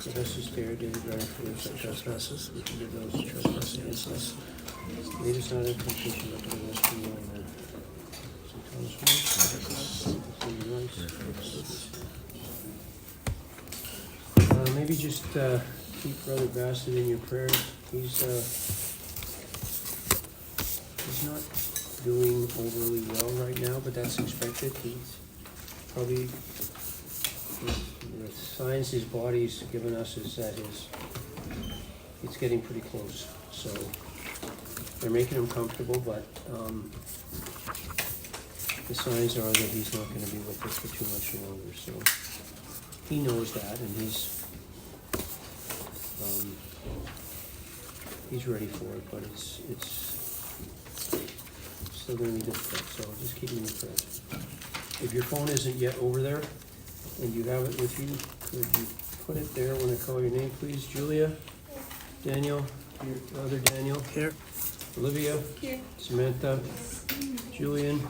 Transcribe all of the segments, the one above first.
Let us spare David Ryan for such trespasses, we forgive those who trespass against us. Lead us not into temptation, but deliver us from evil. Amen. Maybe just keep Brother Bassett in your prayers. He's not doing overly well right now, but that's expected. He's probably, the signs his body's given us is that it's getting pretty close. So they're making him comfortable, but the signs are that he's not going to be with us for too much longer. So he knows that, and he's ready for it, but it's still going to be difficult. So just keep him in prayers. If your phone isn't yet over there and you have it with you, could you put it there when I call your name, please? Julia, Daniel, your other Daniel, here. Olivia, here. Samantha, Julian,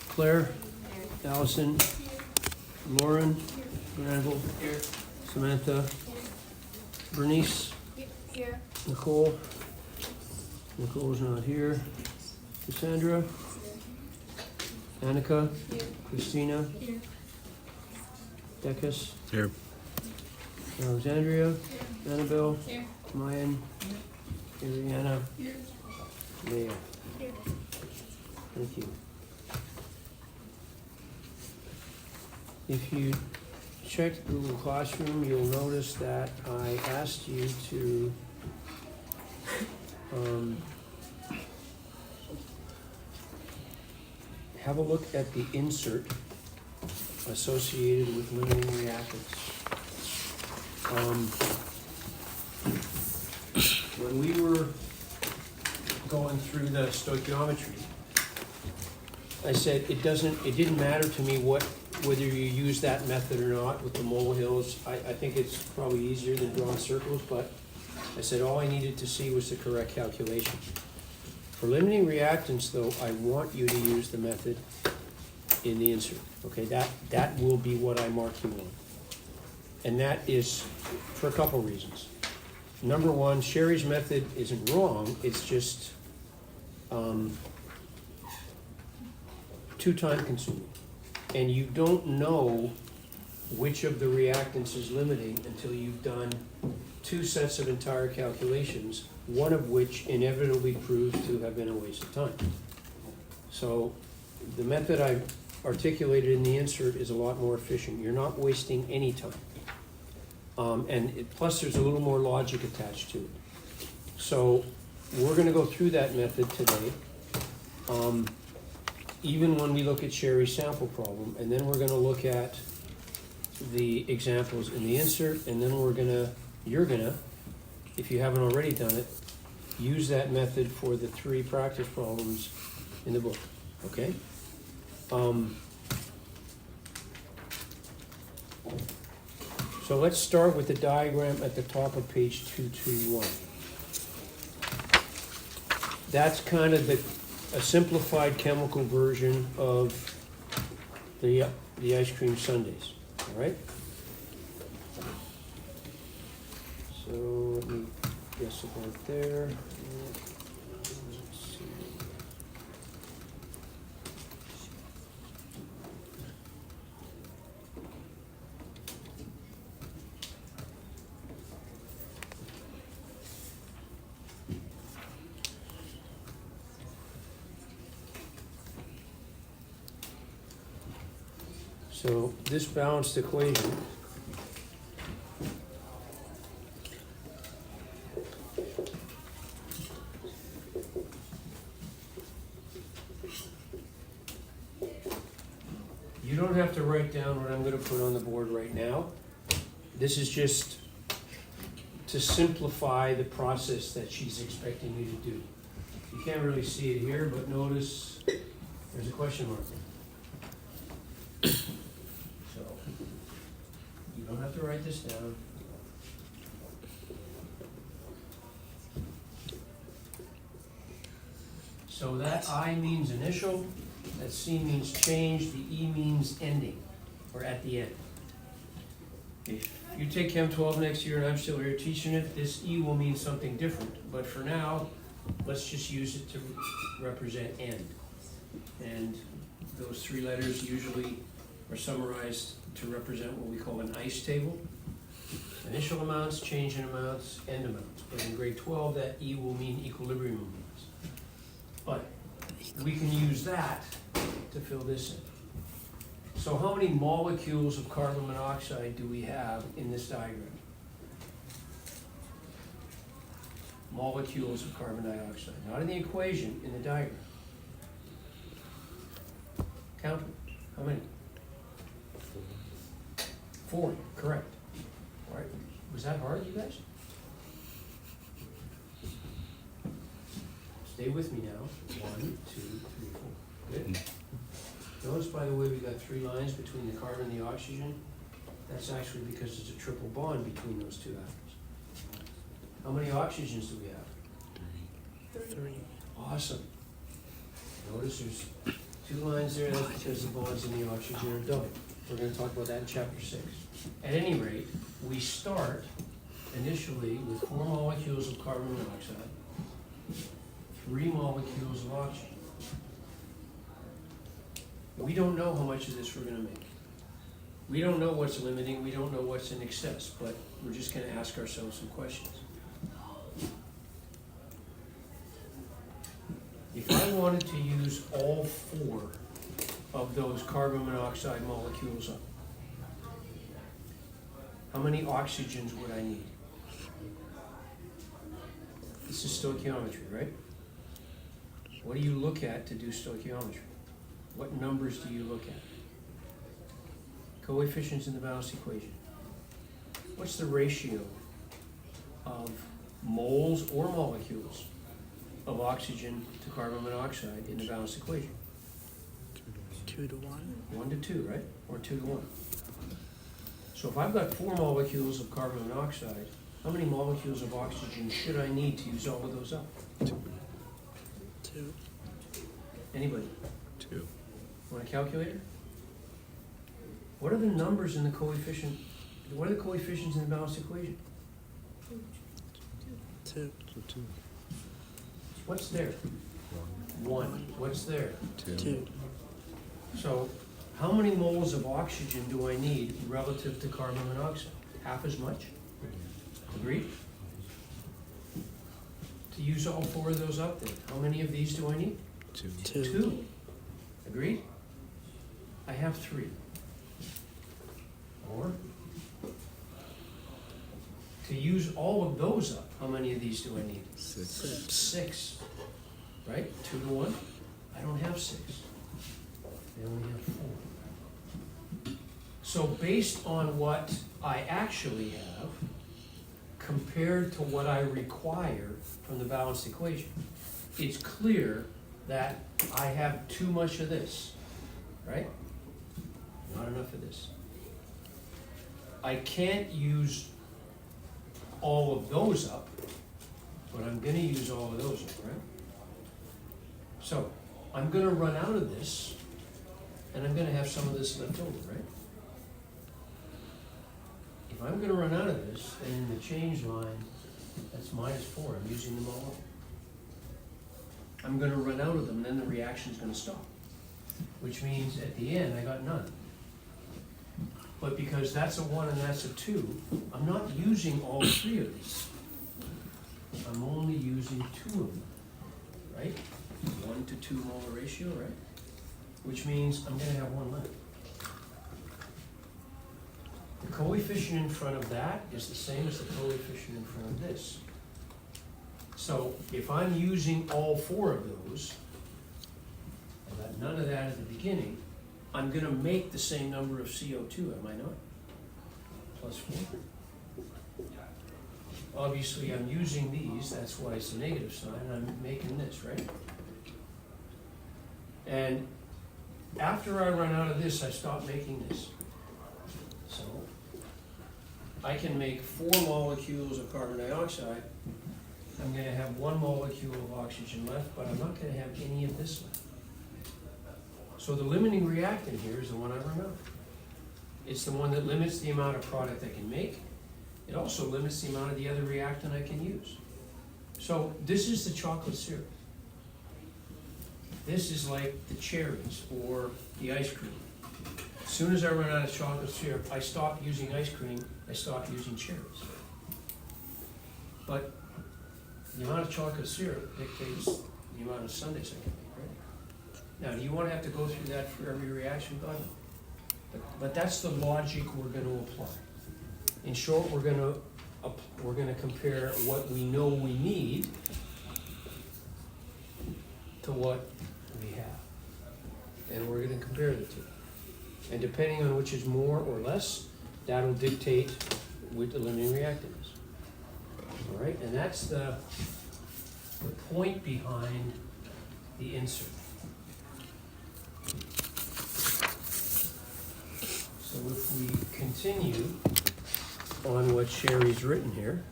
Claire, Allison, Lauren, Randall, here. Samantha, Bernice, here. Nicole, Nicole's not here. Cassandra, Annika, here. Christina, here. Decus, here. Alexandria, here. Annabelle, here. Mayan, here. Ariana, here. Maya. Here. Thank you. If you check Google Classroom, you'll notice that I asked you to have a look at the insert associated with limiting reactants. When we were going through the stoichiometry, I said it didn't matter to me whether you use that method or not with the molehills. I think it's probably easier than drawing circles, but I said all I needed to see was the correct calculation. For limiting reactants, though, I want you to use the method in the insert. Okay, that will be what I mark you on. And that is for a couple reasons. Number one, Sherry's method isn't wrong, it's just too time consuming. And you don't know which of the reactants is limiting until you've done two sets of entire calculations, one of which inevitably proves to have been a waste of time. So the method I articulated in the insert is a lot more efficient. You're not wasting any time. Plus there's a little more logic attached to it. So we're going to go through that method today. Even when we look at Sherry's sample problem, and then we're going to look at the examples in the insert, and then you're gonna, if you haven't already done it, use that method for the 3 practice problems in the book, okay? So let's start with the diagram at the top of page 221. That's kind of a simplified chemical version of the ice cream sundaes, all right? So let me guess about there. Let's see. So this balanced equation you don't have to write down what I'm going to put on the board right now. This is just to simplify the process that she's expecting you to do. You can't really see it here, but notice there's a question mark. So you don't have to write this down. So that I means initial, that C means change, the E means ending, or at the end. If you take Chem 12 next year and I'm still here teaching it, this E will mean something different. But for now, let's just use it to represent N. And those three letters usually are summarized to represent what we call an ICE table. Initial amounts, change in amounts, end amounts. But in grade 12, that E will mean equilibrium amounts. But we can use that to fill this in. So how many molecules of carbon monoxide do we have in this diagram? Molecules of carbon dioxide, not in the equation, in the diagram. Count them. How many? 4, correct. All right. Was that hard, you guys? Stay with me now. 1, 2, 3, 4. Good. Notice, by the way, we got 3 lines between the carbon and the oxygen. That's actually because there's a triple bond between those two atoms. How many oxygens do we have? 3. Awesome. Notice there's 2 lines there. That's because the bonds in the oxygen are double. We're going to talk about that in chapter 6. At any rate, we start initially with 4 molecules of carbon monoxide, 3 molecules of oxygen. We don't know how much of this we're going to make. We don't know what's limiting, we don't know what's in excess, but we're just going to ask ourselves some questions. If I wanted to use all 4 of those carbon monoxide molecules up, how many oxygens would I need? This is stoichiometry, right? What do you look at to do stoichiometry? What numbers do you look at? Coefficients in the balanced equation. What's the ratio of moles or molecules of oxygen to carbon monoxide in the balanced equation? 2 to 1. 1 to 2, right? Or 2 to 1. So if I've got 4 molecules of carbon monoxide, how many molecules of oxygen should I need to use all of those up? 2. Anybody? 2. Want a calculator? What are the numbers in the coefficient? What are the coefficients in the balanced equation? 2. 2. What's there? 1. What's there? 2. So how many moles of oxygen do I need relative to carbon monoxide? Half as much? Agreed? To use all 4 of those up then, how many of these do I need? 2. 2. Agreed? I have 3. Or, to use all of those up, how many of these do I need? 6. 6. Right? 2 to 1? I don't have 6. I only have 4. So based on what I actually have, compared to what I require from the balanced equation, it's clear that I have too much of this, right? Not enough of this. I can't use all of those up, but I'm going to use all of those up, right? So I'm going to run out of this, and I'm going to have some of this left over, right? If I'm going to run out of this, then in the change line, that's -4. I'm using them all up. I'm going to run out of them, then the reaction's going to stop, which means at the end I got none. But because that's a 1 and that's a 2, I'm not using all 3 of these. I'm only using 2 of them, right? 1 to 2 molar ratio, right? Which means I'm going to have 1 left. The coefficient in front of that is the same as the coefficient in front of this. So if I'm using all 4 of those, I got none of that at the beginning, I'm going to make the same number of CO2, am I not? +4. Obviously, I'm using these, that's why it's a negative sign, I'm making this, right? And after I run out of this, I stop making this. So I can make 4 molecules of carbon dioxide. I'm going to have 1 molecule of oxygen left, but I'm not going to have any of this left. So the limiting reactant here is the one I run out. It's the one that limits the amount of product I can make. It also limits the amount of the other reactant I can use. So this is the chocolate syrup. This is like the cherries or the ice cream. As soon as I run out of chocolate syrup, I stop using ice cream, I stop using cherries. But the amount of chocolate syrup dictates the amount of sundaes I can make, right? Now, do you want to have to go through that for every reaction? God, no. But that's the logic we're going to apply. In short, we're going to compare what we know we need to what we have. And we're going to compare the two. And depending on which is more or less, that'll dictate what the limiting reactant is. All right, and that's the point behind the insert. So if we continue on what Sherry's written here,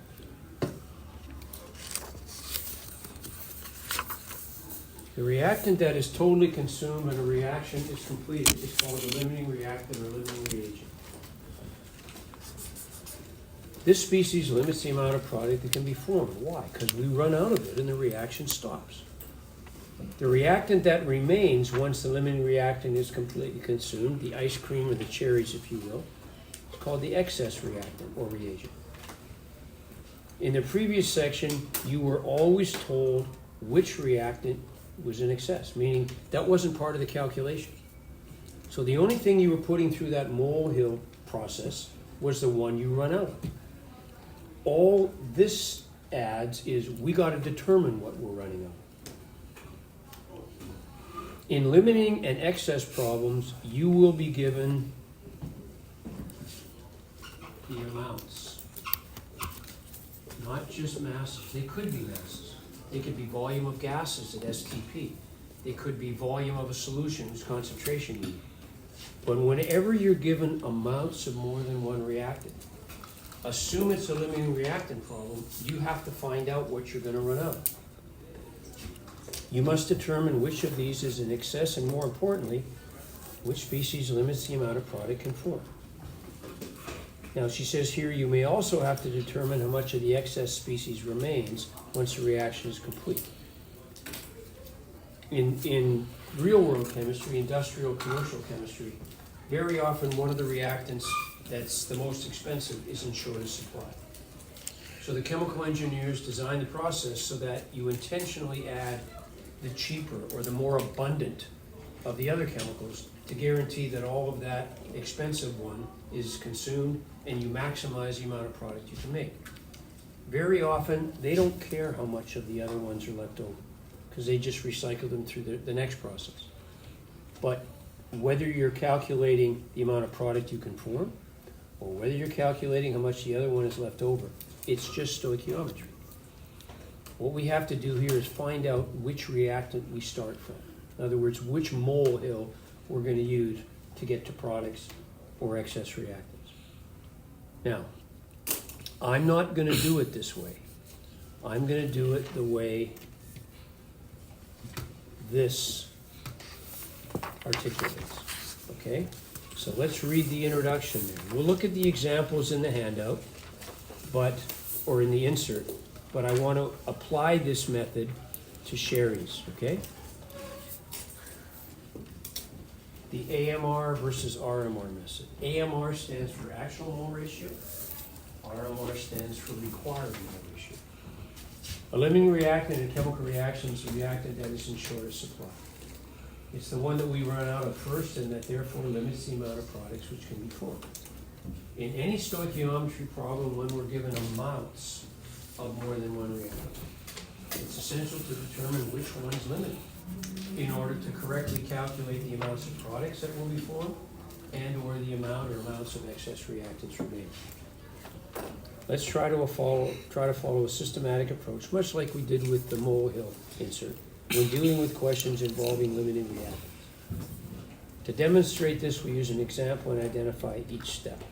the reactant that is totally consumed when a reaction is completed is called a limiting reactant or limiting reagent. This species limits the amount of product that can be formed. Why? Because we run out of it and the reaction stops. The reactant that remains once the limiting reactant is completely consumed, the ice cream or the cherries, if you will, is called the excess reactant or reagent. In the previous section, you were always told which reactant was in excess, meaning that wasn't part of the calculation. So the only thing you were putting through that molehill process was the one you run out of. All this adds is we got to determine what we're running out of. In limiting and excess problems, you will be given the amounts, not just masses. They could be masses. They could be volume of gases at STP. They could be volume of a solution whose concentration you need. But whenever you're given amounts of more than one reactant, assume it's a limiting reactant problem, you have to find out what you're going to run out of. You must determine which of these is in excess and, more importantly, which species limits the amount of product can form. Now, she says here you may also have to determine how much of the excess species remains once the reaction is complete. In real-world chemistry, industrial commercial chemistry, very often one of the reactants that's the most expensive is in shorter supply. So the chemical engineers design the process so that you intentionally add the cheaper or the more abundant of the other chemicals to guarantee that all of that expensive one is consumed and you maximize the amount of product you can make. Very often, they don't care how much of the other ones are left over because they just recycle them through the next process. But whether you're calculating the amount of product you can form or whether you're calculating how much the other one is left over, it's just stoichiometry. What we have to do here is find out which reactant we start from. In other words, which molehill we're going to use to get to products or excess reactants. Now, I'm not going to do it this way. I'm going to do it the way this articulates. Okay? So let's read the introduction there. We'll look at the examples in the handout, or in the insert, but I want to apply this method to Sherry's, okay? The AMR versus RMR method. AMR stands for actual mole ratio. RMR stands for required mole ratio. A limiting reactant in a chemical reaction is a reactant that is in shorter supply. It's the one that we run out of first and that therefore limits the amount of products which can be formed. In any stoichiometry problem, when we're given amounts of more than one reactant, it's essential to determine which one is limited in order to correctly calculate the amounts of products that will be formed and or the amount or amounts of excess reactants remaining. Let's try to follow a systematic approach, much like we did with the molehill insert, when dealing with questions involving limiting reactants. To demonstrate this, we use an example and identify each step.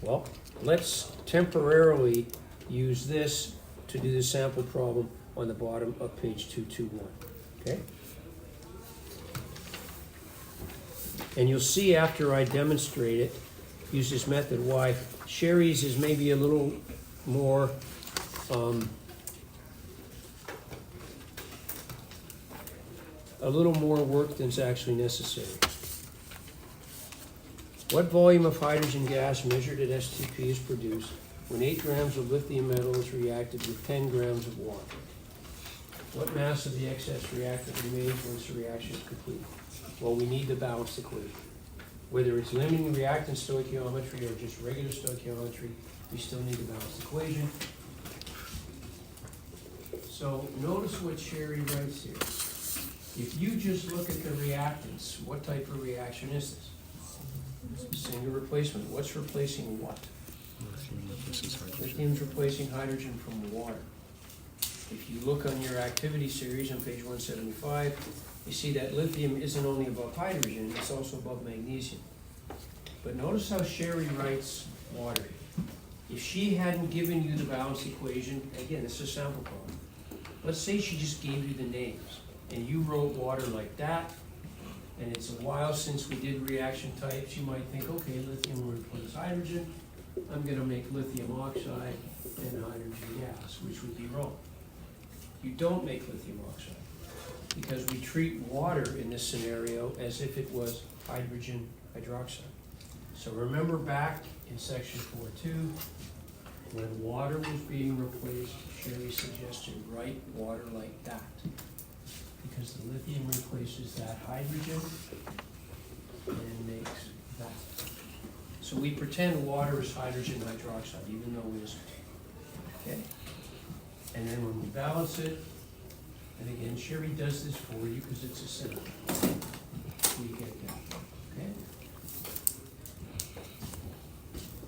Well, let's temporarily use this to do the sample problem on the bottom of page 221, okay? And you'll see after I demonstrate it use this method. Why? Sherry's is maybe a little more, work than's actually necessary. What volume of hydrogen gas measured at STP is produced when 8 grams of lithium metal is reacted with 10 grams of water? What mass of the excess reactant remains once the reaction is complete? Well, we need the balanced equation. Whether it's limiting reactant stoichiometry or just regular stoichiometry, we still need the balanced equation. So notice what Sherry writes here. If you just look at the reactants, what type of reaction is this? Single replacement. What's replacing what? Lithium's replacing hydrogen from water. If you look on your activity series on page 175, you see that lithium isn't only above hydrogen, it's also above magnesium. But notice how Sherry writes water. If she hadn't given you the balanced equation, again, this is a sample problem. Let's say she just gave you the names, and you wrote water like that, and it's a while since we did reaction types. You might think, okay, lithium will replace hydrogen. I'm gonna make lithium oxide and hydrogen gas, which would be wrong. You don't make lithium oxide, because we treat water in this scenario as if it was hydrogen hydroxide. So remember back in section 4.2, when water was being replaced, Sherry suggested write water like that, because the lithium replaces that hydrogen and makes that. So we pretend water is hydrogen hydroxide, even though it isn't. Okay? And then when we balance it, and again, Sherry does this for you because it's a simple. We get that. Okay?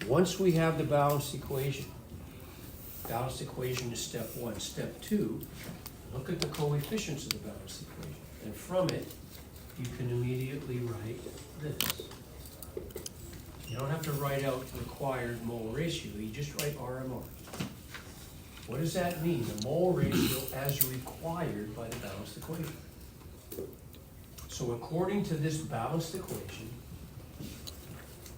Once we have the balanced equation is step 1. Step 2, look at the coefficients of the balanced equation. And from it, you can immediately write this. You don't have to write out required mole ratio, you just write RMR. What does that mean? The mole ratio as required by the balanced equation. So according to this balanced equation,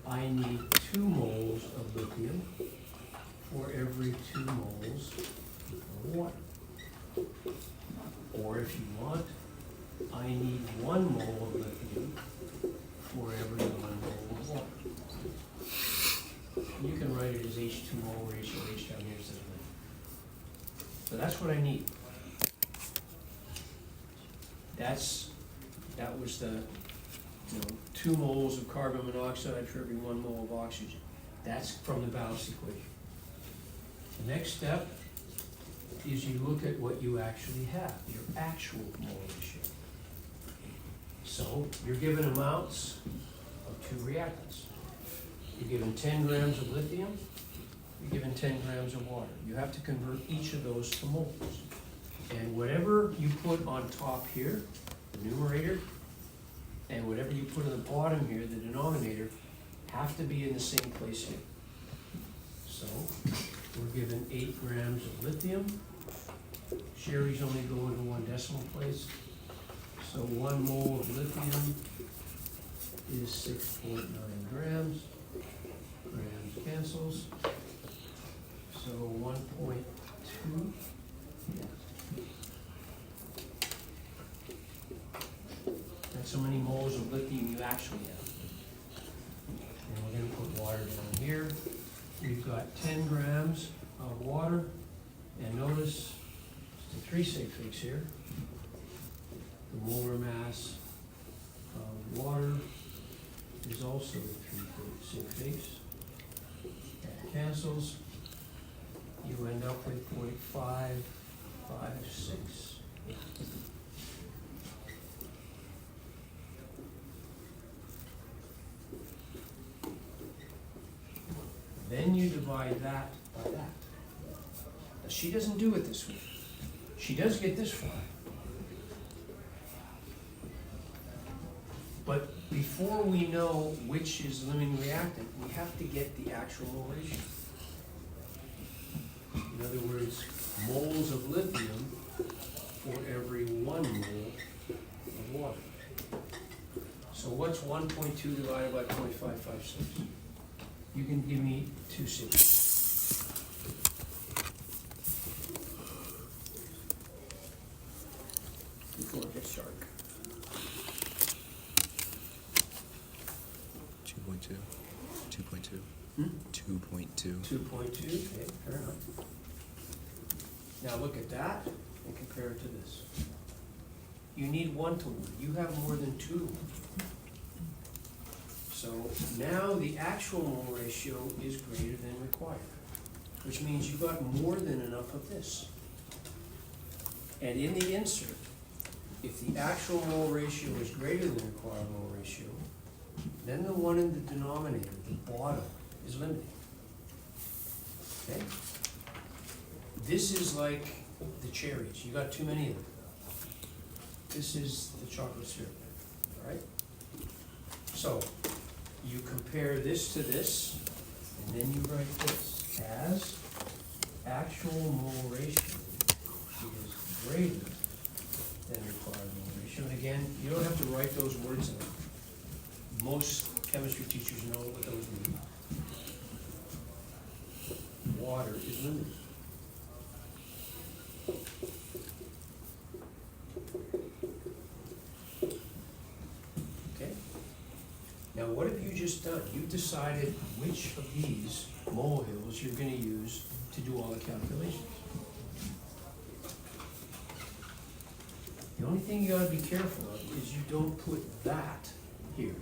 I need 2 moles of lithium for every 2 moles of water. Or if you want, I need 1 mole of lithium for every 1 mole of water. You can write it as H2 mole ratio, H down here says lithium. So that's what I need. That was the 2 moles of carbon monoxide for every 1 mole of oxygen. That's from the balanced equation. The next step is you look at what you actually have, your actual mole ratio. So you're given amounts of 2 reactants. You're given 10 grams of lithium, you're given 10 grams of water. You have to convert each of those to moles. And whatever you put on top here, the numerator, and whatever you put on the bottom here, the denominator, have to be in the same place here. So we're given 8 grams of lithium. Sherry's only going to 1 decimal place. So 1 mole of lithium is 6.9 grams. Grams cancels. So 1.2. That's how many moles of lithium you actually have. And we're going to put water down here. We've got 10 grams of water. And notice the 3 sig figs here. The molar mass of water is also 3 sig figs. That cancels. You end up with 0.556. Then you divide that by that. Now, she doesn't do it this way. She does get this far. But before we know which is limiting reactant, we have to get the actual mole ratio. In other words, moles of lithium for every 1 mole of water. So what's 1.2 divided by 0.556? You can give me 260. Before it gets dark. 2.2. 2.2. 2.2. 2.2, okay, fair enough. Now look at that and compare it to this. You need 1 to 1, you have more than 2. So now the actual mole ratio is greater than required, which means you got more than enough of this. And in the insert, if the actual mole ratio is greater than required mole ratio, then the one in the denominator, the bottom, is limiting. Okay? This is like the cherries, you got too many of them. This is the chocolate syrup, all right? So, you compare this to this, and then you write this as actual mole ratio is greater than required mole ratio. And again, you don't have to write those words out. Most chemistry teachers know what those mean. Water is limited. Okay? Now what have you just done? You've decided which of these molehills you're gonna use to do all the calculations. The only thing you gotta be careful of is you don't put that here.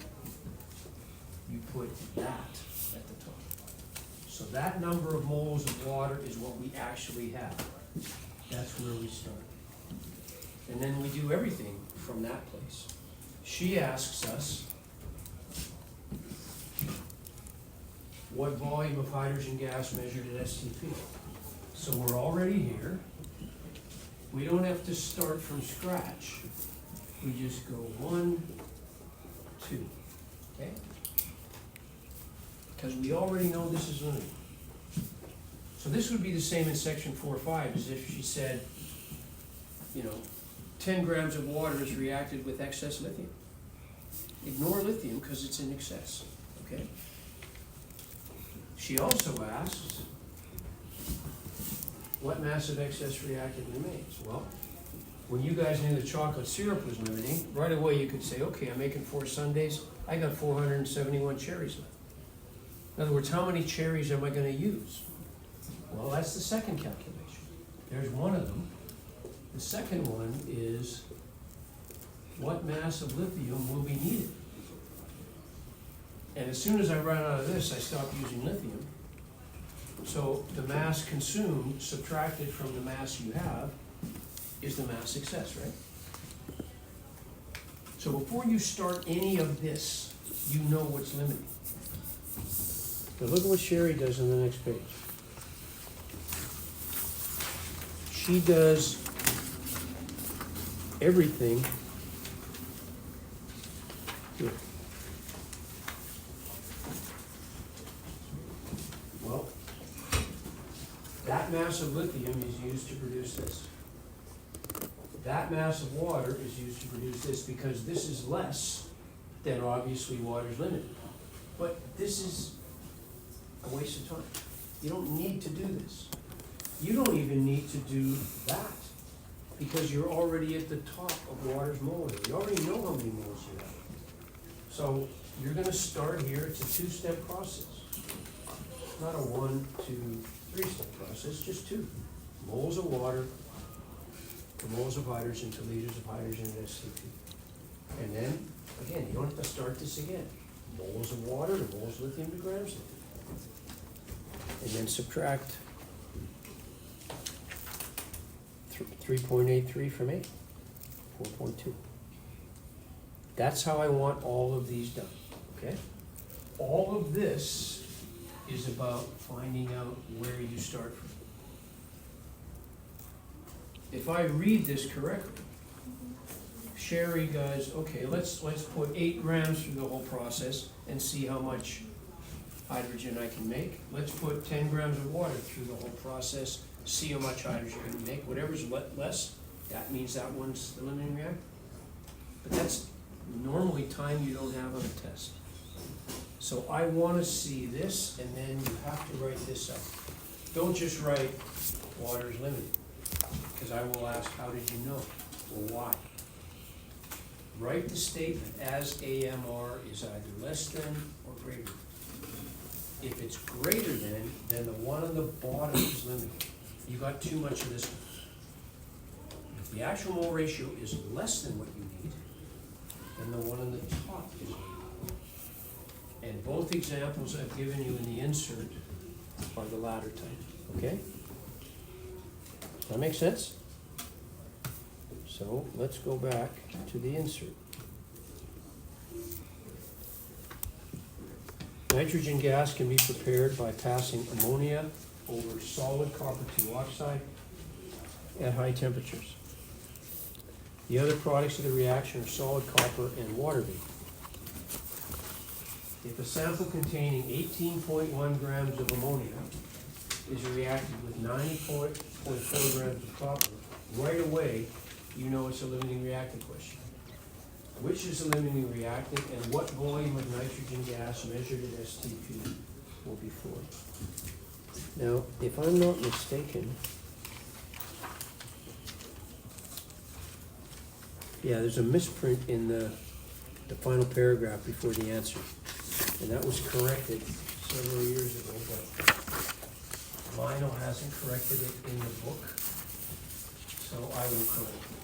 You put that at the top. So that number of moles of water is what we actually have. That's where we start. And then we do everything from that place. She asks us, what volume of hydrogen gas measured at STP? So we're already here. We don't have to start from scratch. We just go 1, 2, okay? Because we already know this is limited. So this would be the same in section 4.5 as if she said, 10 grams of water is reacted with excess lithium. Ignore lithium because it's in excess, okay? She also asks, what mass of excess reactant remains? Well, when you guys knew the chocolate syrup was limiting, right away you could say, okay, I'm making 4 sundaes, I got 471 cherries left. In other words, how many cherries am I gonna use? Well, that's the second calculation. There's one of them. The second one is, what mass of lithium will be needed? And as soon as I run out of this, I stop using lithium. So the mass consumed, subtracted from the mass you have, is the mass success, right? So before you start any of this, you know what's limiting. Now look at what Sherry does on the next page. She does everything here. Well, that mass of lithium is used to produce this. That mass of water is used to produce this because this is less than obviously water's limited. But this is a waste of time. You don't need to do this. You don't even need to do that because you're already at the top of water's mole. You already know how many moles you have. So you're gonna start here. It's a 2-step process. Not a 1, 2, 3-step process, just 2. Moles of water to moles of hydrogen to liters of hydrogen at STP. And then, again, you don't have to start this again. Moles of water to moles of lithium to grams of lithium. And then subtract 3.83 from 8, 4.2. That's how I want all of these done, okay? All of this is about finding out where you start from. If I read this correctly, Sherry goes, okay, let's put 8 grams through the whole process and see how much hydrogen I can make. Let's put 10 grams of water through the whole process, see how much hydrogen I can make. Whatever's less, that means that one's the limiting reactant. But that's normally time you don't have on a test. So I wanna see this, and then you have to write this up. Don't just write water is limited, because I will ask, how did you know? Well, why? Write the statement as AMR is either less than or greater than. If it's greater than, then the one on the bottom is limited. You got too much of this one. If the actual mole ratio is less than what you need, then the one on the top is limited. And both examples I've given you in the insert are the latter type, okay? That make sense? So let's go back to the insert. Nitrogen gas can be prepared by passing ammonia over solid copper 2 oxide at high temperatures. The other products of the reaction are solid copper and water vapor. If a sample containing 18.1 grams of ammonia is reacted with 90.4 grams of copper, right away, you know it's a limiting reactant question. Which is the limiting reactant, and what volume of nitrogen gas measured at STP will be formed? Now, if I'm not mistaken, yeah, there's a misprint in the final paragraph before the answer. And that was corrected several years ago, but Lionel hasn't corrected it in the book, so I will correct it.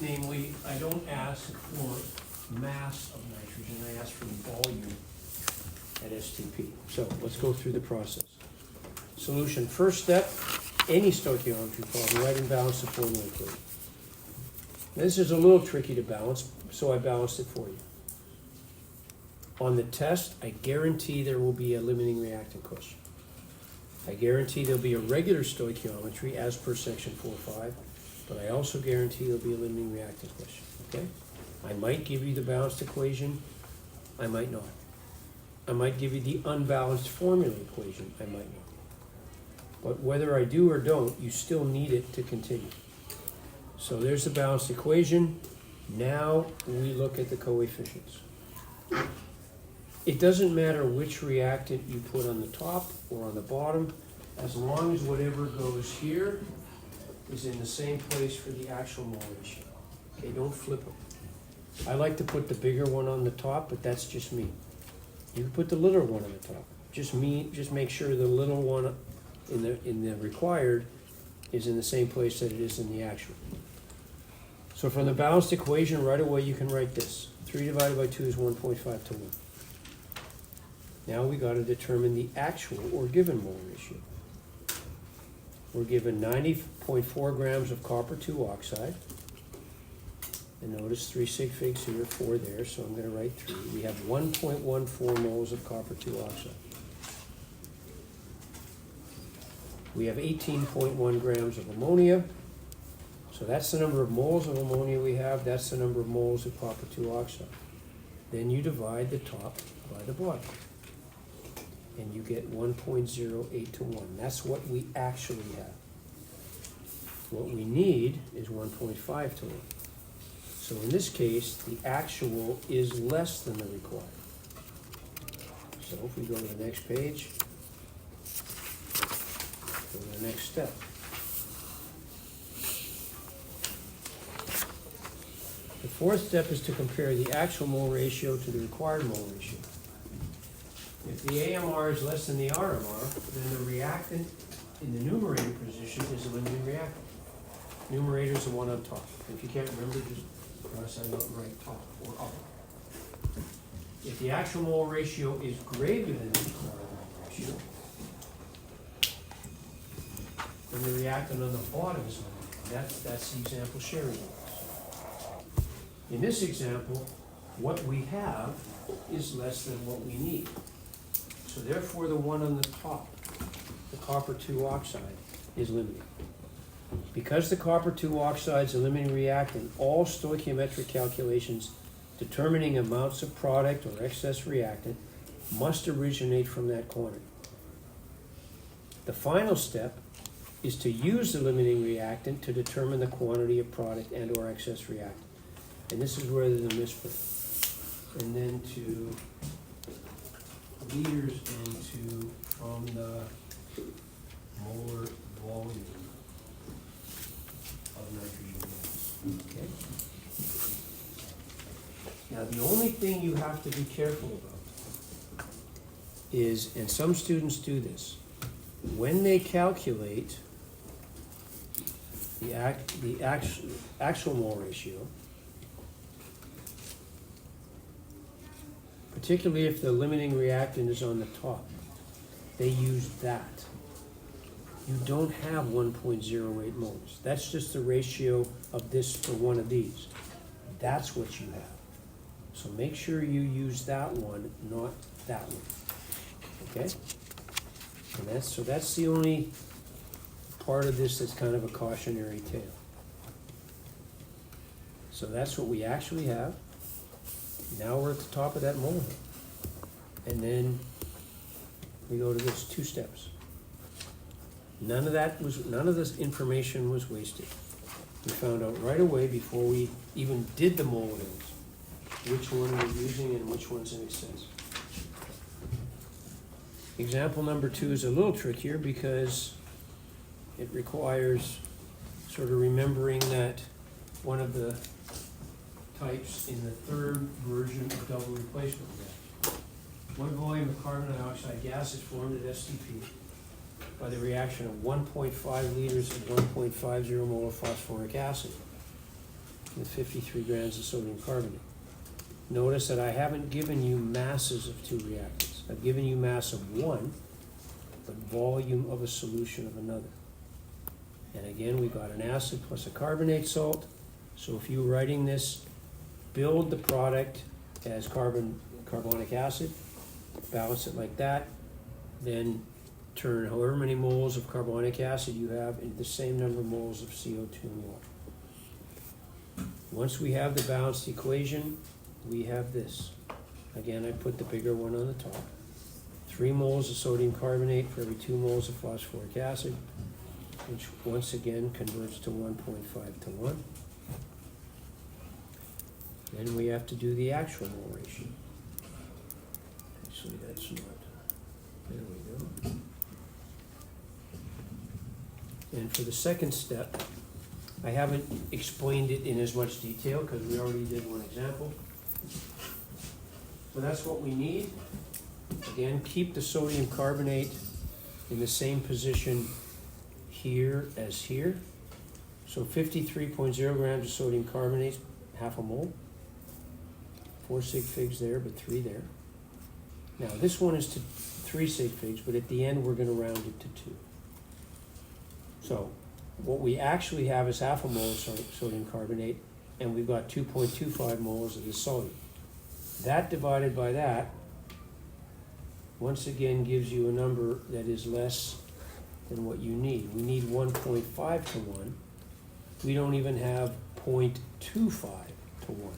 Namely, I don't ask for mass of nitrogen, I ask for volume at STP. So let's go through the process. Solution, first step, any stoichiometry problem, write and balance the formula equation. This is a little tricky to balance, so I balanced it for you. On the test, I guarantee there will be a limiting reactant question. I guarantee there'll be a regular stoichiometry as per section 4.5, but I also guarantee there'll be a limiting reactant question, okay? I might give you the balanced equation, I might not. I might give you the unbalanced formula equation, I might not. But whether I do or don't, you still need it to continue. So there's the balanced equation. Now we look at the coefficients. It doesn't matter which reactant you put on the top or on the bottom, as long as whatever goes here is in the same place for the actual mole ratio. Okay, don't flip them. I like to put the bigger one on the top, but that's just me. You can put the littler one on the top. Just make sure the little one in the required is in the same place that it is in the actual. So from the balanced equation, right away you can write this. 3 divided by 2 is 1.5 to 1. Now we got to determine the actual or given mole ratio. We're given 90.4 grams of copper 2 oxide. And notice 3 sig figs here, 4 there, so I'm going to write 3. We have 1.14 moles of copper 2 oxide. We have 18.1 grams of ammonia. So that's the number of moles of ammonia we have. That's the number of moles of copper 2 oxide. Then you divide the top by the bottom. And you get 1.08 to 1. That's what we actually have. What we need is 1.5 to 1. So in this case, the actual is less than the required. So if we go to the next page, go to the next step. The fourth step is to compare the actual mole ratio to the required mole ratio. If the AMR is less than the RMR, then the reactant in the numerator position is a limiting reactant. Numerator is the one on top. If you can't remember, just cross that out and write top or up. If the actual mole ratio is greater than the required mole ratio, then the reactant on the bottom is limiting. That's the example sharing rules. In this example, what we have is less than what we need. So therefore, the one on the top, the copper 2 oxide, is limiting. Because the copper 2 oxide is a limiting reactant, all stoichiometric calculations determining amounts of product or excess reactant must originate from that quantity. The final step is to use the limiting reactant to determine the quantity of product and or excess reactant. And this is where there's a misprint. and then to liters into from the molar volume of nitrogen moles, okay? Now, the only thing you have to be careful about is, and some students do this, when they calculate the actual mole ratio, particularly if the limiting reactant is on the top, they use that. You don't have 1.08 moles. That's just the ratio of this for one of these. That's what you have. So make sure you use that one, not that one. Okay? And that's the only part of this that's kind of a cautionary tale. So that's what we actually have. Now we're at the top of that molehill. And then we go to this 2 steps. None of this information was wasted. We found out right away before we even did the molehills which one we're using and which one's in excess. Example number 2 is a little trickier because it requires sort of remembering that one of the types in the third version of double replacement gas. 1 volume of carbon dioxide gas is formed at STP by the reaction of 1.5 liters of 1.50 mole of phosphoric acid with 53 grams of sodium carbonate. Notice that I haven't given you masses of 2 reactants. I've given you mass of 1, but volume of a solution of another. And again, we got an acid plus a carbonate salt. So if you're writing this, build the product as carbonic acid, balance it like that, then turn however many moles of carbonic acid you have into the same number of moles of CO2 in water. Once we have the balanced equation, we have this. Again, I put the bigger one on the top. 3 moles of sodium carbonate for every 2 moles of phosphoric acid, which once again converts to 1.5 to 1. Then we have to do the actual mole ratio. Actually, that's not. There we go. And for the second step, I haven't explained it in as much detail because we already did one example. So that's what we need. Again, keep the sodium carbonate in the same position here as here. So 53.0 grams of sodium carbonate, half a mole. 4 sig figs there, but 3 there. Now this one is to 3 sig figs, but at the end we're going to round it to 2. So what we actually have is half a mole of sodium carbonate, and we've got 2.25 moles of this sodium. That divided by that, once again, gives you a number that is less than what you need. We need 1.5 to 1. We don't even have 0.25 to 1.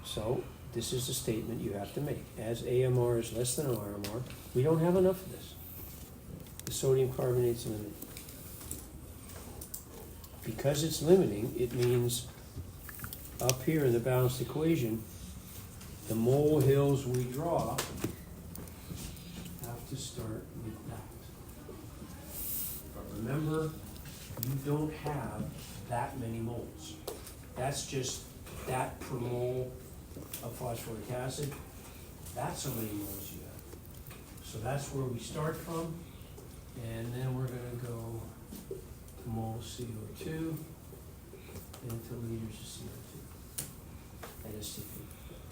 So this is the statement you have to make. As AMR is less than RMR, we don't have enough of this. The sodium carbonate's limiting. Because it's limiting, it means up here in the balanced equation, the molehills we draw have to start with that. But remember, you don't have that many moles. That's just that per mole of phosphoric acid. That's how many moles you have. So that's where we start from, and then we're going to go to mole CO2 and to liters of CO2 at STP.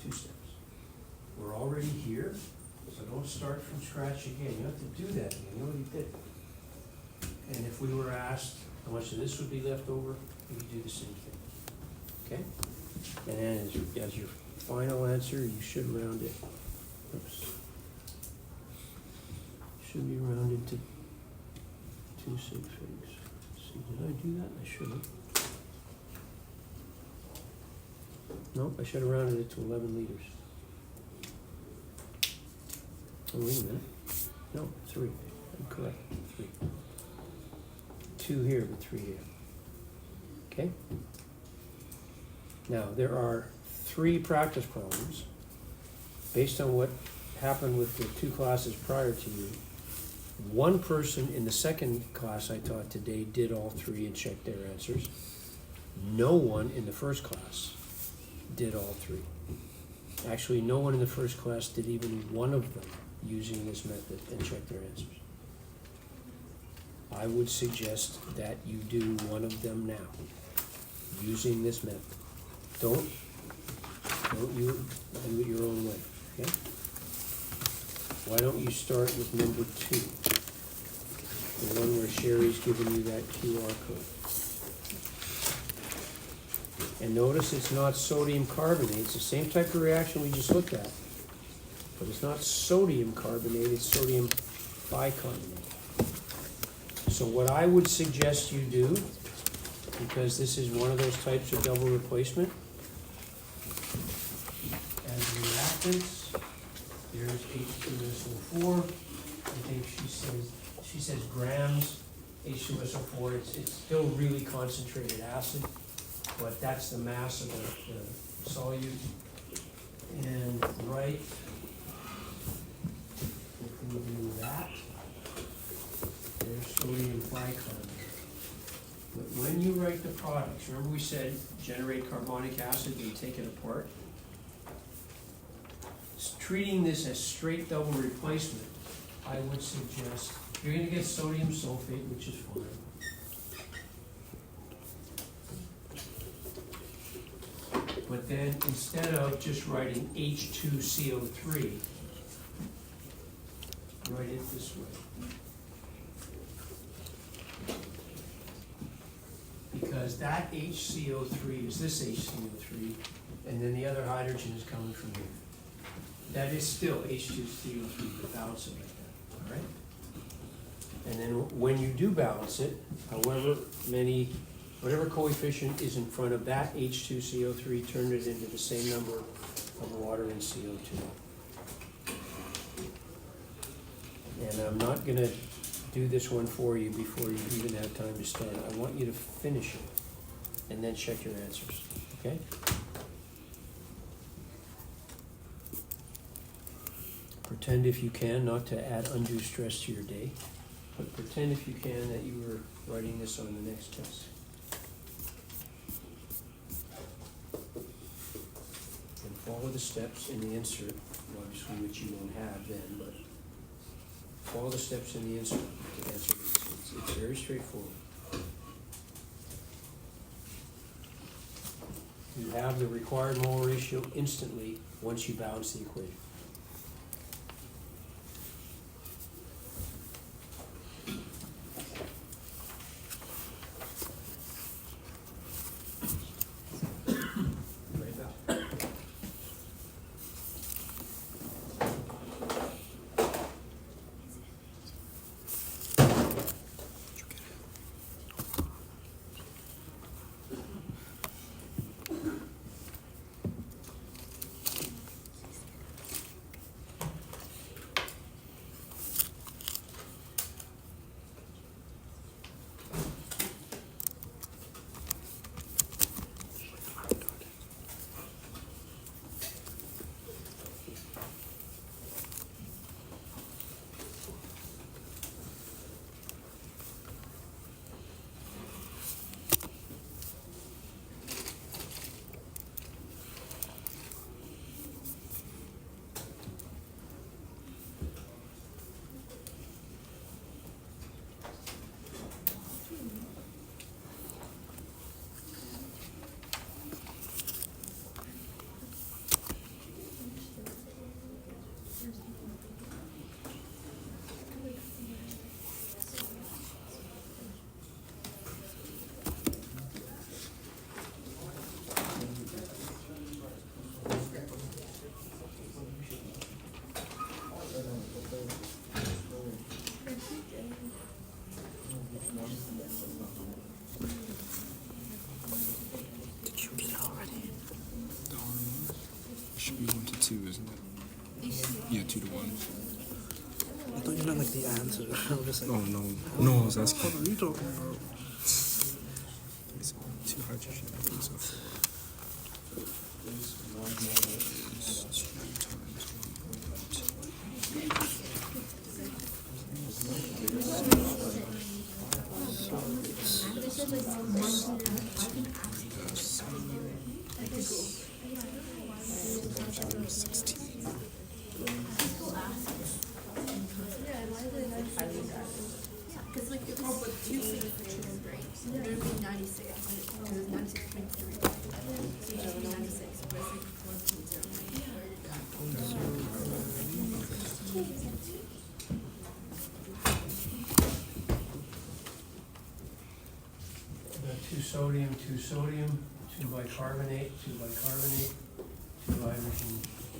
2 steps. We're already here, so don't start from scratch again. You don't have to do that again. You already did. And if we were asked how much of this would be left over, we could do the same thing. Okay? And then as your final answer, you should round it. Oops. Should be rounded to 2 sig figs. See, did I do that? I shouldn't. No, I should have rounded it to 11 liters. Oh, wait a minute. No, 3. I'm correct. 3. 2 here, but 3 here. Okay? Now, there are 3 practice problems, based on what happened with the 2 classes prior to you, one person in the second class I taught today did all 3 and checked their answers. No one in the first class did all 3. Actually, no one in the first class did even one of them using this method and checked their answers. I would suggest that you do one of them now, using this method. Don't you do it your own way, okay? Why don't you start with number 2? The one where Sherry's giving you that QR code. And notice it's not sodium carbonate. It's the same type of reaction we just looked at. But it's not sodium carbonate, it's sodium bicarbonate. So what I would suggest you do, because this is one of those types of double replacement, as reactants, there's H2SO4. I think she says grams H2SO4. It's still really concentrated acid, but that's the mass of the solute. And right, if we do that, there's sodium bicarbonate. But when you write the products, remember we said generate carbonic acid and take it apart? Treating this as straight double replacement, I would suggest, you're gonna get sodium sulfate, which is fine. But then instead of just writing H2CO3, write it this way. Because that HCO3 is this HCO3, and then the other hydrogen is coming from here. That is still H2CO3, but balance it like that, all right? And then when you do balance it, whatever coefficient is in front of that H2CO3, turn it into the same number of water and CO2. And I'm not gonna do this one for you before you even have time to start. I want you to finish it and then check your answers, okay? Pretend if you can not to add undue stress to your day, but pretend if you can that you were writing this on the next test. And follow the steps in the insert, obviously which you won't have then, but follow the steps in the insert to answer this. It's very straightforward. You have the required mole ratio instantly once you balance the equation. Did you get it already? The R1 should be 1 to 2, isn't it? Yeah, 2 to 1. I thought you meant like the answer. I was just like, Oh no, no, I was asking. what are you talking about? It's 2 hydrogen, I think so. is 1 mole is 2 times 1.2. Because like if it's 263 it would be 96. Because it's 96.3. So it should be 96. But it's like 1.09. Two sodium, 2 bicarbonate, 2 bicarbonate, 2 hydrogen,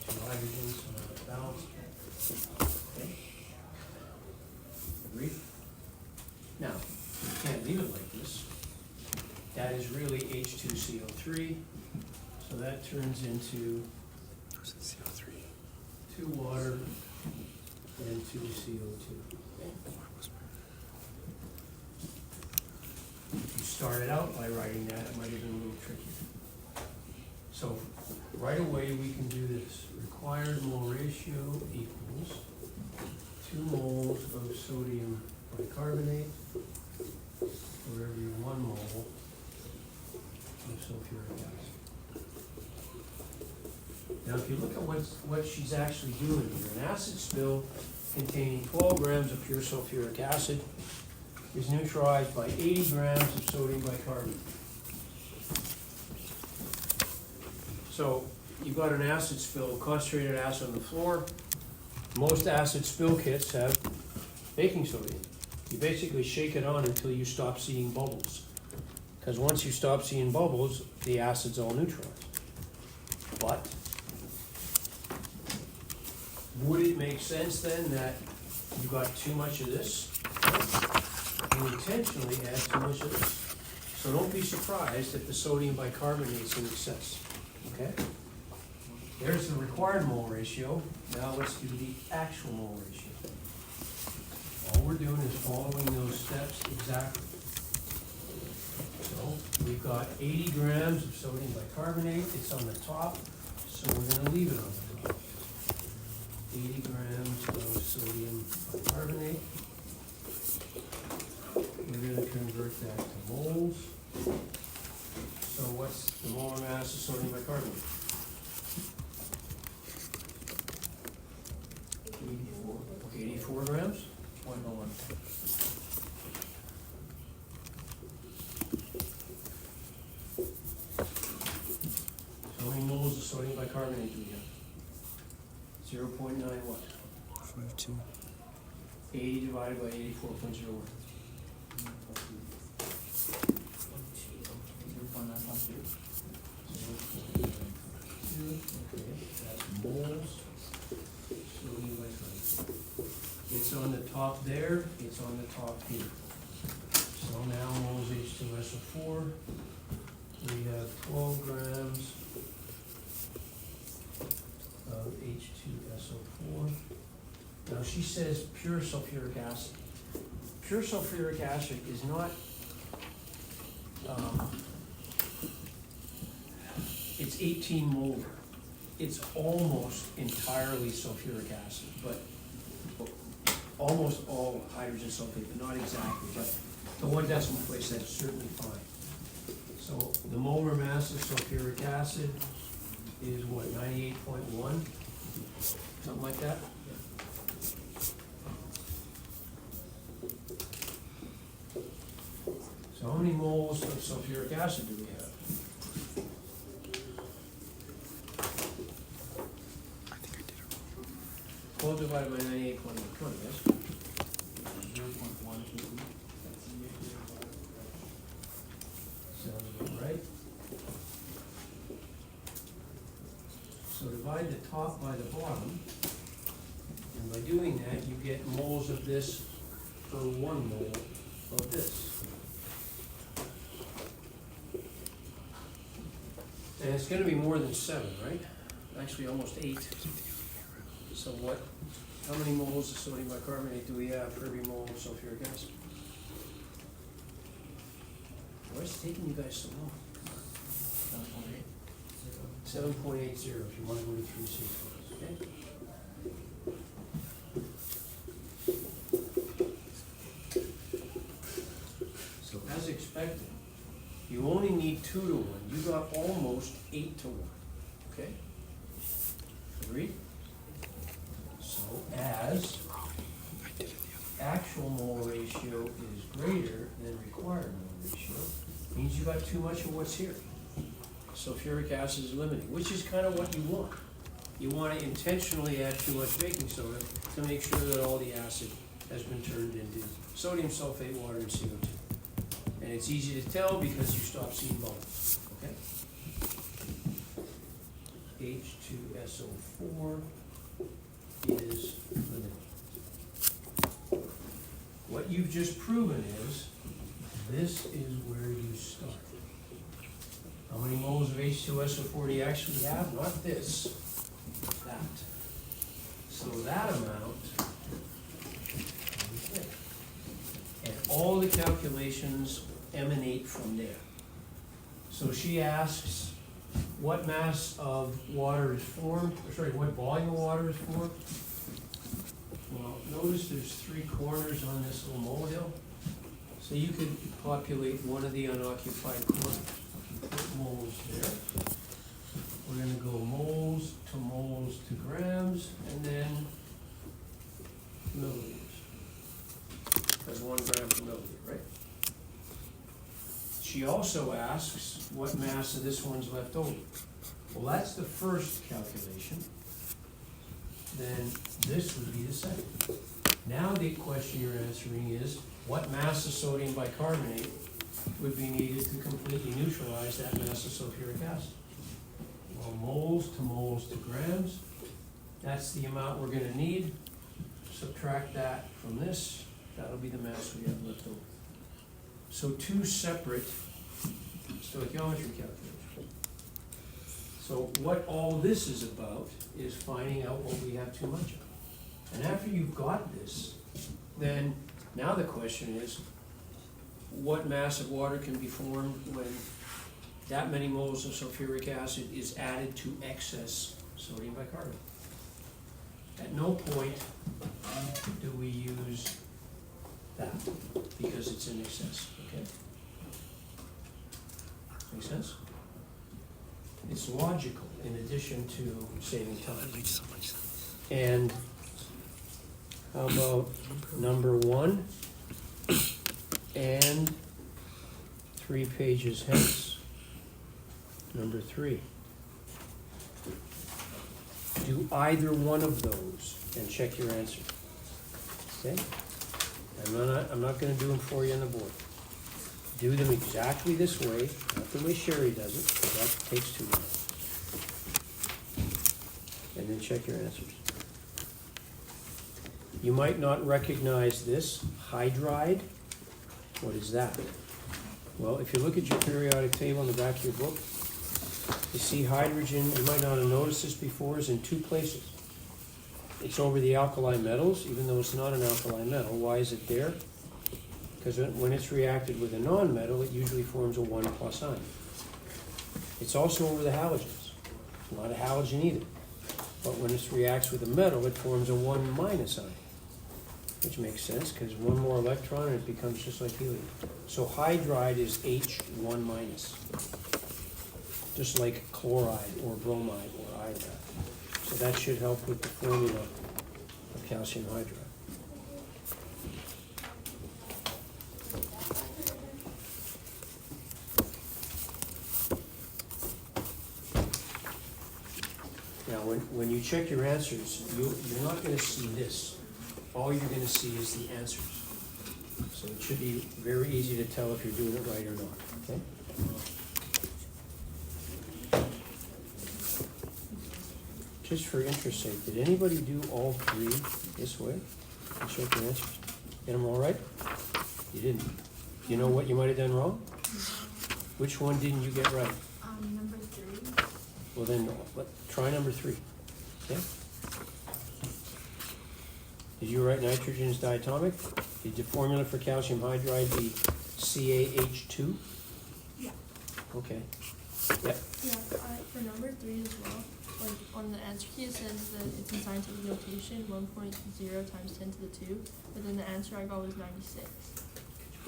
2 hydrogens, so now it's balanced. Okay. Agreed? Now, you can't leave it like this. That is really H2CO3, so that turns into CO3. 2 water and 2 CO2. You started out by writing that, it might have been a little tricky. So, right away, we can do this. Required mole ratio equals 2 moles of sodium bicarbonate for every 1 mole of sulfuric acid. Now, if you look at what she's actually doing here, an acid spill containing 12 grams of pure sulfuric acid is neutralized by 80 grams of sodium bicarbonate. So you've got an acid spill, concentrated acid on the floor. Most acid spill kits have baking soda. You basically shake it on until you stop seeing bubbles. Because once you stop seeing bubbles, the acid's all neutralized. But would it make sense then that you got too much of this? You intentionally add too much of this. So don't be surprised if the sodium bicarbonate's in excess, okay? There's the required mole ratio. Now let's do the actual mole ratio. All we're doing is following those steps exactly. So we've got 80 grams of sodium bicarbonate. It's on the top, so we're gonna leave it on the top. 80 grams of sodium bicarbonate. We're going to convert that to moles. So what's the molar mass of sodium bicarbonate? 84. Okay, 84 grams? 101. So how many moles of sodium bicarbonate do we have? 0.9 what? 52. 80 divided by 84.01. That's moles. It's on the top there, it's on the top here. So now moles H2SO4, we have 12 grams of H2SO4. Now she says pure sulfuric acid. Pure sulfuric acid is not, it's 18 molar. It's almost entirely sulfuric acid, but almost all hydrogen sulfate, but not exactly. But the 1 decimal place, that's certainly fine. So the molar mass of sulfuric acid is what, 98.1? Something like that? So how many moles of sulfuric acid do we have? I think I did it wrong. 12 divided by 98.1, yes? 0.122. Sounds about right. So divide the top by the bottom, and by doing that, you get moles of this per 1 mole of this. And it's gonna be more than 7, right? Actually, almost 8. So what, how many moles of sodium bicarbonate do we have for every mole of sulfuric acid? Why is it taking you guys so long? 7.80 if you want to go to 3/16, okay? So as expected, you only need 2 to 1. You got almost 8 to 1, okay? Agreed? So as actual mole ratio is greater than required mole ratio, means you got too much of what's here. Sulfuric acid is limiting, which is kind of what you want. You want to intentionally add too much baking soda to make sure that all the acid has been turned into sodium sulfate, water, and CO2. And it's easy to tell because you stop seeing bubbles, okay? H2SO4 is limiting. What you've just proven is, this is where you start. How many moles of H2SO4 do you actually have? Not this, that. So that amount is there. And all the calculations emanate from there. So she asks, what mass of water is formed, or sorry, what volume of water is formed? Well, notice there's 3 corners on this little molehill. So you could populate one of the unoccupied corners. Put moles there. We're gonna go moles to grams, and then milliliters. That's 1 gram per milliliter, right? She also asks what mass of this one's left over. Well, that's the first calculation. Then this would be the second. Now the question you're answering is, what mass of sodium bicarbonate would be needed to completely neutralize that mass of sulfuric acid? Well, moles to grams, that's the amount we're gonna need. Subtract that from this, that'll be the mass we have left over. So 2 separate stoichiometry calculations. So what all this is about is finding out what we have too much of. And after you've got this, then now the question is, what mass of water can be formed when that many moles of sulfuric acid is added to excess sodium bicarbonate? At no point do we use that because it's in excess, okay? Make sense? It's logical in addition to saving time. That makes so much sense. And how about number 1 and 3 pages hence, number 3. Do either one of those and check your answer. Okay? I'm not gonna do them for you on the board. Do them exactly this way, not the way Sherry does it, because that takes too long. And then check your answers. You might not recognize this, hydride. What is that? Well, if you look at your periodic table in the back of your book, you see hydrogen, you might not have noticed this before, is in 2 places. It's over the alkali metals, even though it's not an alkali metal. Why is it there? Because when it's reacted with a non-metal, it usually forms a 1+ ion. It's also over the halogens. Not a halogen either. But when it reacts with a metal, it forms a 1- ion. Which makes sense, because 1 more electron and it becomes just like helium. So hydride is H1-. Just like chloride or bromide or iodide. So that should help with the formula of calcium hydride. Now, when you check your answers, you're not going to see this. All you're going to see is the answers. So it should be very easy to tell if you're doing it right or not, okay? Just for interest's sake, did anybody do all 3 this way? And check your answers. Get them all right? You didn't. You know what you might have done wrong? Which one didn't you get right? Number 3. Well then, try number 3, okay? Did you write nitrogen is diatomic? Did the formula for calcium hydride be CaH2? Yeah. Okay. Yep, Yeah, for number 3 as well, like on the answer key it says that it's in scientific notation 1.0 times 10 to the 2, but then the answer I got was 96.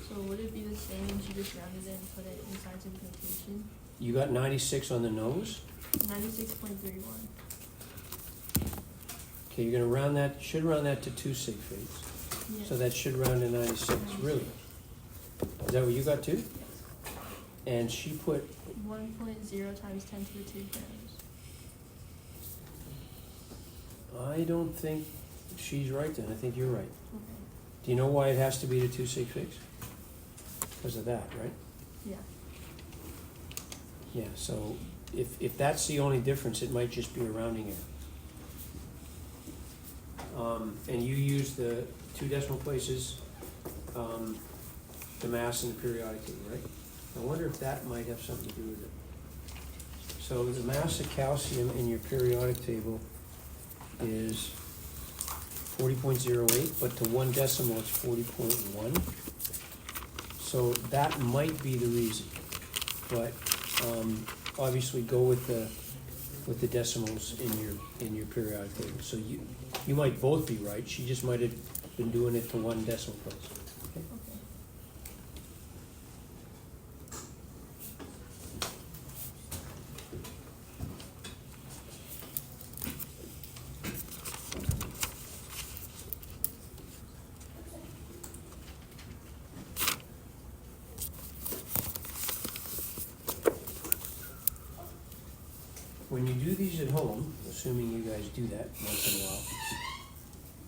So would it be the same if you just rounded it and put it in scientific notation? you got 96 on the nose. 96.31. Okay, you're gonna round that, should round that to 2 sig figs. Yeah. So that should round to 96, really? Is that what you got too? And she put, 1.0 times 10 to the 2 grams. I don't think she's right then, I think you're right. Okay. Do you know why it has to be the 2 sig figs? Because of that, right? Yeah. Yeah, so if that's the only difference, it might just be a rounding error. And you use the 2 decimal places, the mass and the periodic table, right? I wonder if that might have something to do with it. So the mass of calcium in your periodic table is 40.08, but to 1 decimal it's 40.1. So that might be the reason, but obviously go with the decimals in your periodic table. So you might both be right. She just might have been doing it to 1 decimal place. Okay? Okay. When you do these at home, assuming you guys do that once in a while,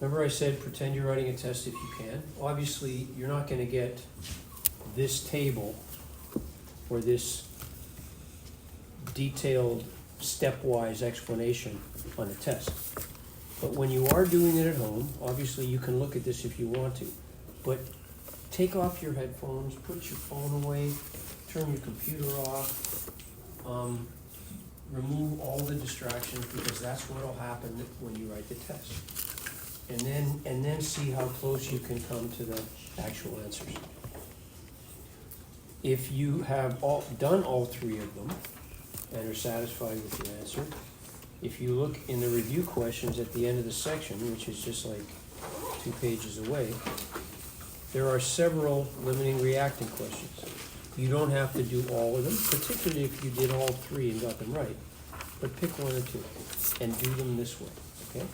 remember I said pretend you're writing a test if you can? Obviously, you're not gonna get this table or this detailed stepwise explanation on the test. But when you are doing it at home, obviously you can look at this if you want to, but take off your headphones, put your phone away, turn your computer off, remove all the distractions, because that's what'll happen when you write the test. And then see how close you can come to the actual answers. If you have done all 3 of them and are satisfied with your answer, if you look in the review questions at the end of the section, which is just like 2 pages away, there are several limiting reactant questions. You don't have to do all of them, particularly if you did all 3 and got them right, but pick 1 or 2 and do them this way, okay?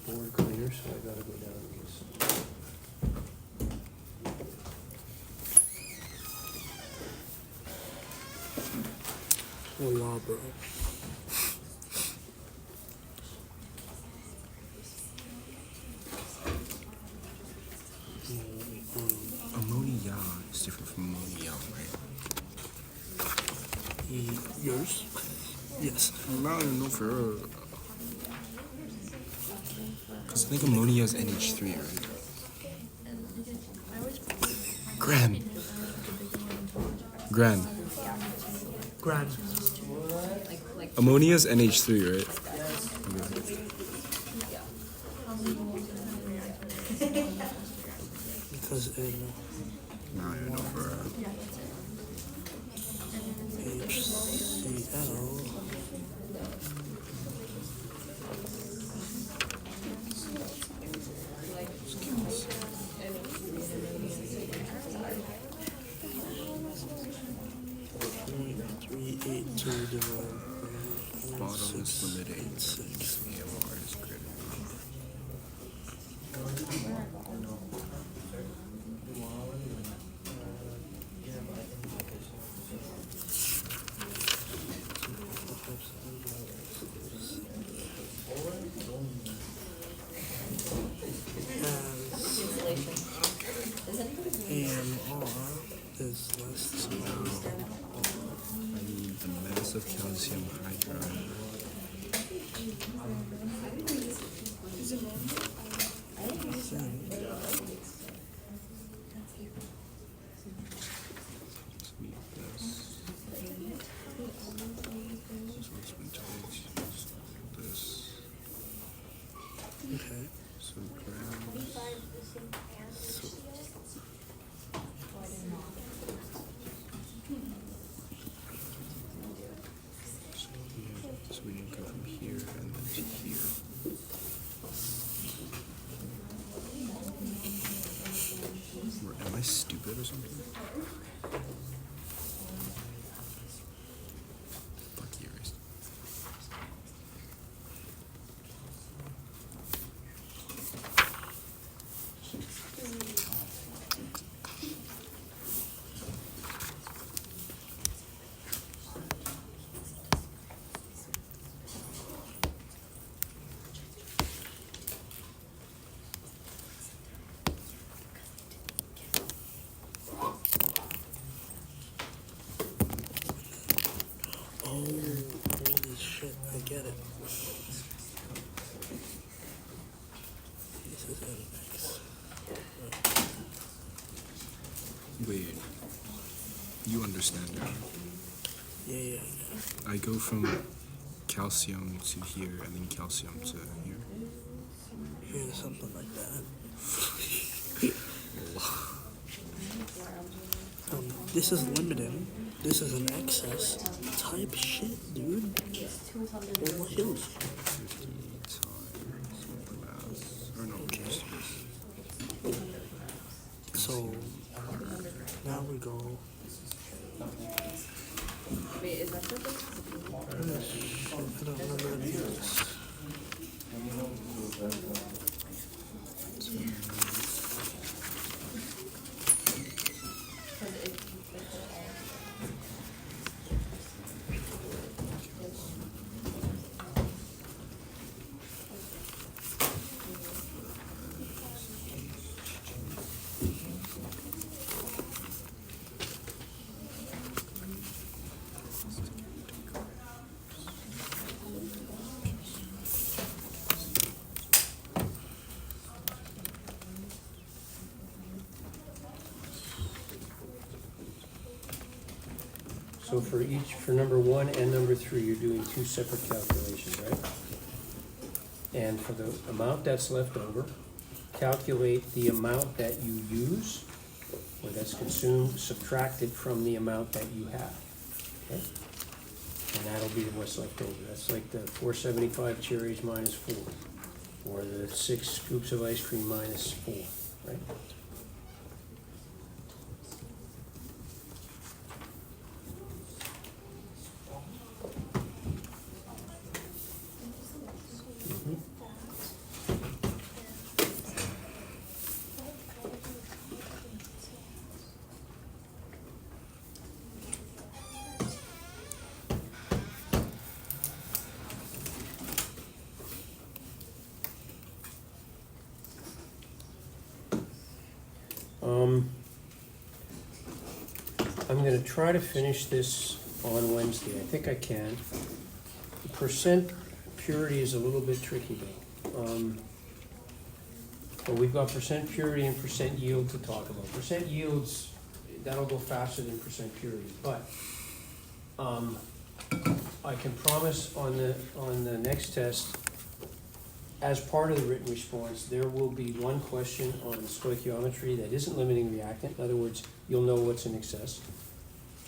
Board cleaner, so I gotta go down and get some. Oh, yeah, bro. Ammonia is different from ammonia, right? Yours? Yes. I don't even know for real. Because I think ammonia is NH3, right? And you can, I always Gran. Gran. Grand. Ammonia is NH3, right? Because in Nah, I don't know for real. Yeah, that's it. HCl, .382 divided by Bottomless limit 8. 6. AMR is greater than. calcium hydride. Sweet this. This one's been twice. This. Okay. So grams. So, So we can go from here and then to here. Am I stupid or something? Fuck you, Erased. oh, holy shit, I get it. This is NX. Wait. You understand it. Yeah. I go from calcium to here and then calcium to here. Yeah, something like that. This is limiting. This is an excess type shit, dude. What hills? 50 times mass. Or no, just So now we go. Wait, is that the I don't remember the views. So for number 1 and number 3, you're doing 2 separate calculations, right? And for the amount that's left over, calculate the amount that you use, or that's consumed, subtract it from the amount that you have, okay? And that'll be what's left over. That's like the 475 cherries minus 4, or the 6 scoops of ice cream minus 4, right? I'm gonna try to finish this on Wednesday. I think I can. The percent purity is a little bit tricky though. But we've got percent purity and percent yield to talk about. Percent yields, that'll go faster than percent purity, but I can promise on the next test, as part of the written response, there will be one question on stoichiometry that isn't limiting reactant. In other words, you'll know what's in excess.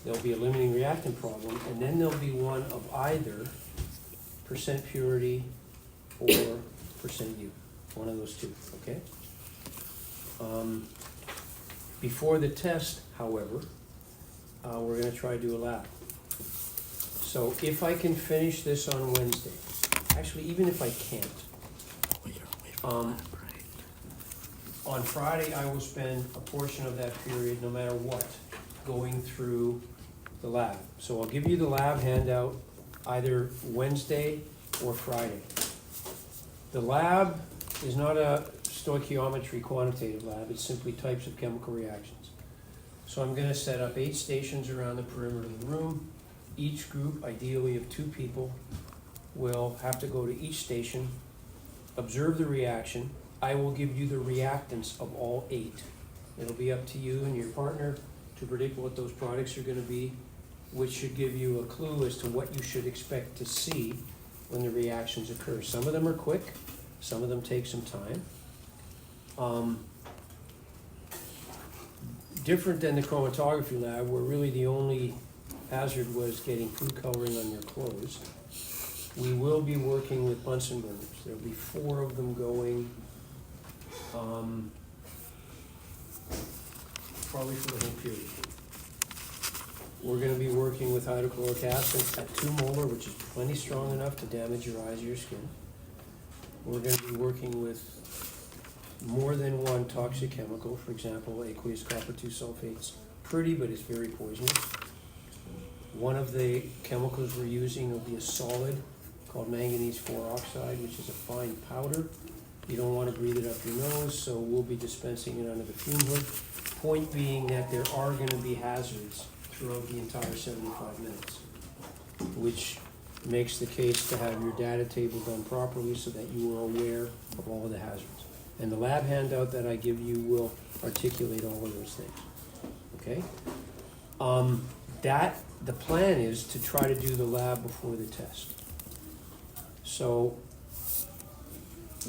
There'll be a limiting reactant problem, and then there'll be one of either percent purity or percent yield. One of those two, okay? Before the test, however, we're gonna try to do a lab. So if I can finish this on Wednesday, actually, even if I can't, on Friday, I will spend a portion of that period, no matter what, going through the lab. So I'll give you the lab handout either Wednesday or Friday. The lab is not a stoichiometry quantitative lab, it's simply types of chemical reactions. So I'm gonna set up 8 stations around the perimeter of the room. each group, ideally of 2 people, will have to go to each station, observe the reaction. I will give you the reactants of all 8. It'll be up to you and your partner to predict what those products are gonna be, which should give you a clue as to what you should expect to see when the reactions occur. Some of them are quick, some of them take some time. Different than the chromatography lab, where really the only hazard was getting food coloring on your clothes. We will be working with Bunsen burners. There'll be 4 of them going, probably for the whole period. We're gonna be working with hydrochloric acid at 2 molar, which is plenty strong enough to damage your eyes or your skin. We're gonna be working with more than one toxic chemical, for example, aqueous copper 2 sulfate's pretty, but it's very poisonous. One of the chemicals we're using will be a solid called manganese 4 oxide, which is a fine powder. You don't want to breathe it up your nose, so we'll be dispensing it under the fume hood. Point being that there are going to be hazards throughout the entire 75 minutes, which makes the case to have your data table done properly so that you are aware of all of the hazards. And the lab handout that I give you will articulate all of those things, okay? The plan is to try to do the lab before the test. So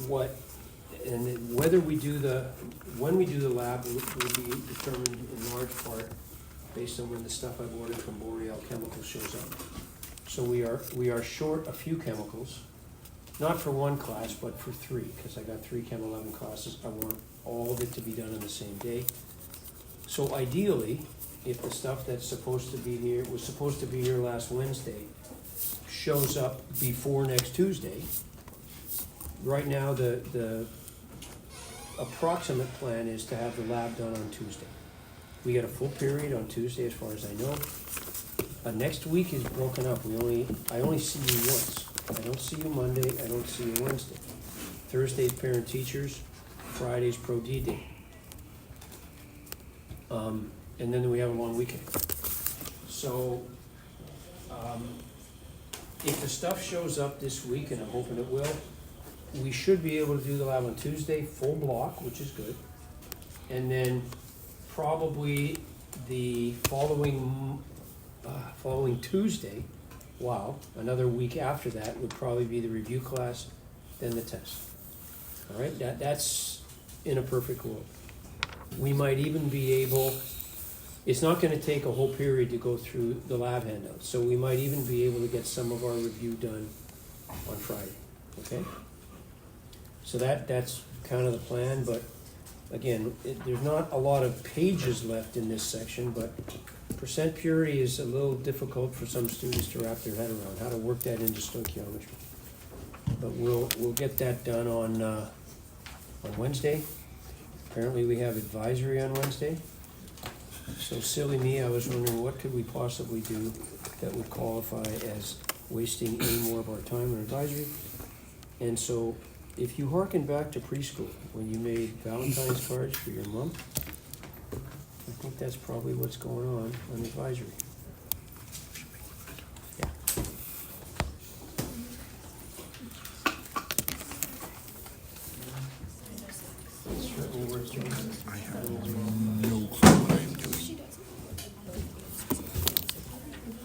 when we do the lab will be determined in large part based on when the stuff I've ordered from Boreal Chemicals shows up. So we are short a few chemicals, not for 1 class, but for 3, because I got 3 Chem 11 classes. I want all of it to be done on the same day. So ideally, if the stuff that's supposed to be here, was supposed to be here last Wednesday, shows up before next Tuesday, right now the approximate plan is to have the lab done on Tuesday. We got a full period on Tuesday as far as I know. Next week is broken up. I only see you once. I don't see you Monday, I don't see you Wednesday. Thursday's parent teachers, Friday's pro D day. And then we have a long weekend. So, if the stuff shows up this week, and I'm hoping it will, we should be able to do the lab on Tuesday, full block, which is good. And then probably the following Tuesday, another week after that would probably be the review class, then the test. All right, that's in a perfect world. We might even be able, it's not gonna take a whole period to go through the lab handouts, so we might even be able to get some of our review done on Friday, okay? So that's kind of the plan, but again, there's not a lot of pages left in this section, but percent purity is a little difficult for some students to wrap their head around, how to work that into stoichiometry. But we'll get that done on Wednesday. Apparently we have advisory on Wednesday. So silly me, I was wondering what could we possibly do that would qualify as wasting any more of our time on advisory. And so if you hearken back to preschool, when you made Valentine's cards for your mom, I think that's probably what's going on advisory. Yeah. Certainly worth doing. I have no clue what I am doing.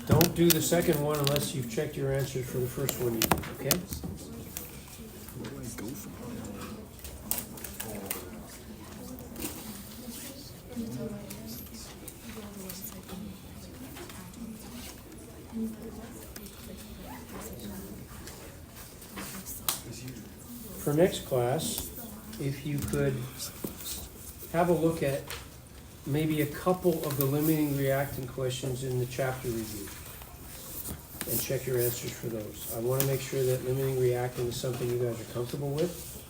Don't do the second one unless you've checked your answers for the first one you did, okay? Where do I go from here? For next class, if you could have a look at maybe a couple of the limiting reactant questions in the chapter review and check your answers for those. I want to make sure that limiting reactant is something you guys are comfortable with,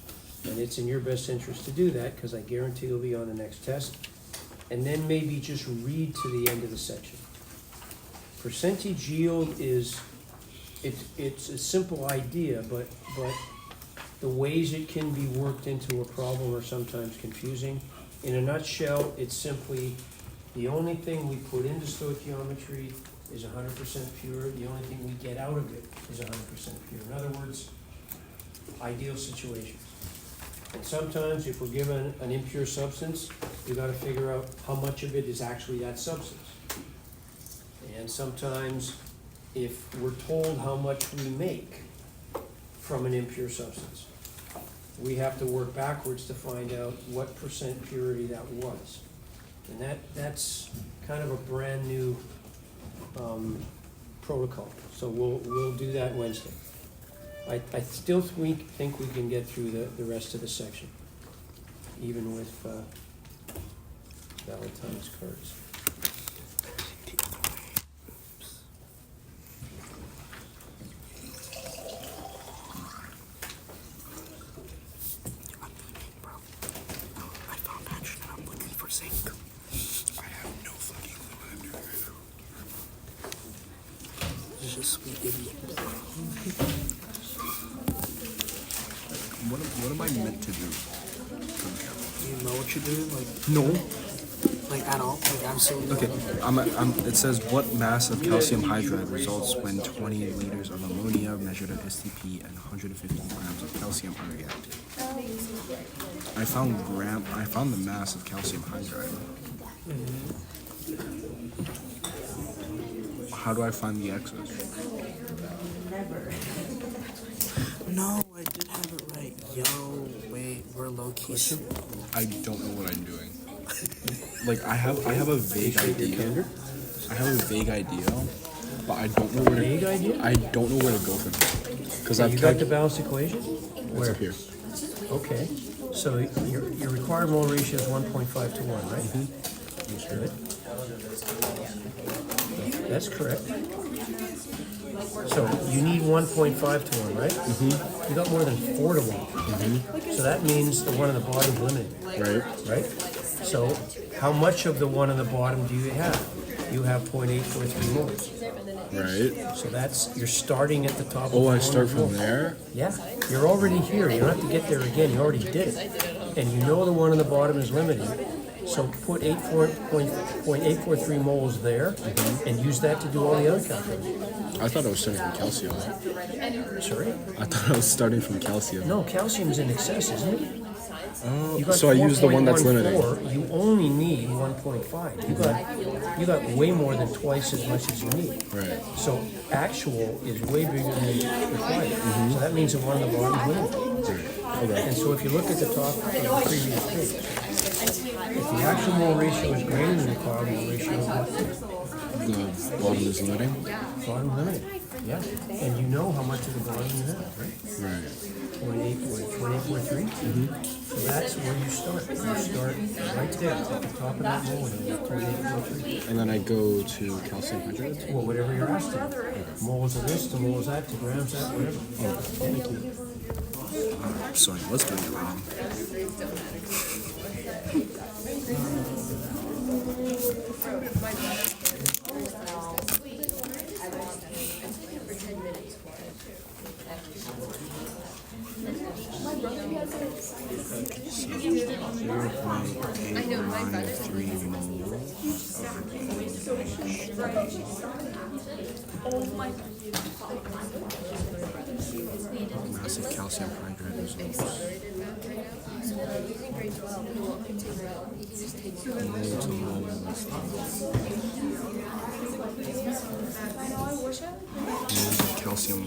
and it's in your best interest to do that because I guarantee it'll be on the next test. And then maybe just read to the end of the section. Percentage yield is, it's a simple idea, but the ways it can be worked into a problem are sometimes confusing. In a nutshell, it's simply the only thing we put into stoichiometry is 100% pure, the only thing we get out of it is 100% pure. In other words, ideal situations. And sometimes if we're given an impure substance, you gotta figure out how much of it is actually that substance. And sometimes if we're told how much we make from an impure substance, we have to work backwards to find out what percent purity that was. And that's kind of a brand new protocol. So we'll do that Wednesday. I still think we can get through the rest of the section, even with Valentine's cards. I found hydrogen. I'm looking for zinc. I have no fucking clue what I'm doing right now. It's just sweet idiot. What am I meant to do? You know what you're doing? No. Like at all? Like absolutely. Okay, it says what mass of calcium hydride results when 20 liters of ammonia measured at STP and 150 grams of calcium are reacted. I found the mass of calcium hydride. How do I find the excess? No, I did have it right. Yo, wait, we're low key. I don't know what I'm doing. Like I have a vague idea. I have a vague idea, but I don't know where to. Vague idea? I don't know where to go from here. Because You I've got tried the balanced equation? It's up here. Okay, so your required mole ratio is 1.5 to 1, right? That's good. That's correct. So you need 1.5 to 1, right? You got more than 4 to 1. So that means the one on the bottom is limited, right? So how much of the one on the bottom do you have? You have 0.843 moles. Right. So you're starting at the top of the Oh, I molar start from mole. there? Yeah, you're already here. You don't have to get there again. You already did it. And you know the one on the bottom is limited. So put 0.843 moles there and use that to do all the other calculations. I thought I was starting from calcium. Sorry? I thought I was starting from calcium. No, calcium's in excess, isn't it? You got So I used the one that's 4.14. limiting. You only need 1.5. You got way more than twice as much as you need. Right. So actual is way bigger than required. So that means the one on the bottom is limited. Okay. And so if you look at the top of the previous page, if the actual mole ratio is greater than the required mole ratio, The bottom is limiting? bottom limited. Yeah. And you know how much of the bottom you have, right? Right. 0.843. So that's where you start. You start right there at the top of that mole and you have 0.843. And then I go to calcium hydride? Well, whatever you're asked to. Moles of this, to moles that, to grams that, whatever. Thank you. Sorry, let's do it wrong. Massive calcium hydride results. Calcium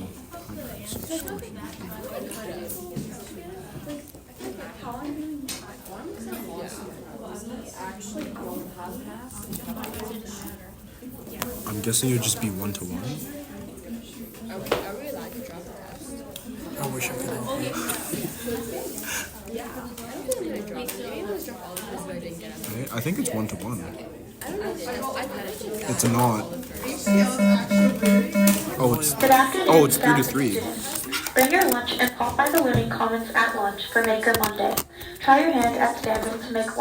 I'm guessing it'd just be 1 to 1. I wish I could help you. Right? I think it's 1 to 1. It's not. Good afternoon. Oh, it's 3 to 3. Bring your lunch and pop by the Learning Commons at lunch for Maker Monday. Try your hand at stamping to make